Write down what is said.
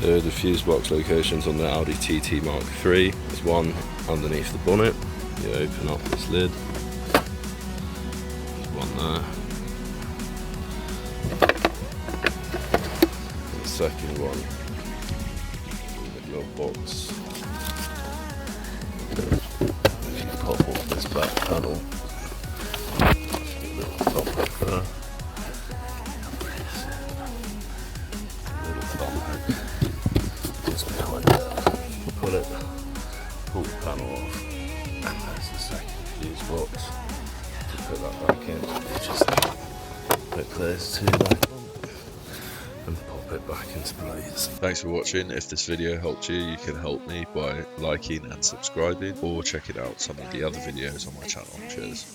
So the fuse box locations on the Audi TT Mark III. There's one underneath the bonnet. You open up this lid. There's one there. And the second one in the glove box. If you pop off this back panel, a little top hook there. Little thumb hook just behind it. Pull it, pull the panel off, and there's the second fuse box. To put that back in, you just put those two back on and pop it back into place. Thanks for watching. If this video helped you, you can help me by liking and subscribing, or checking out some of the other videos on my channel. Cheers.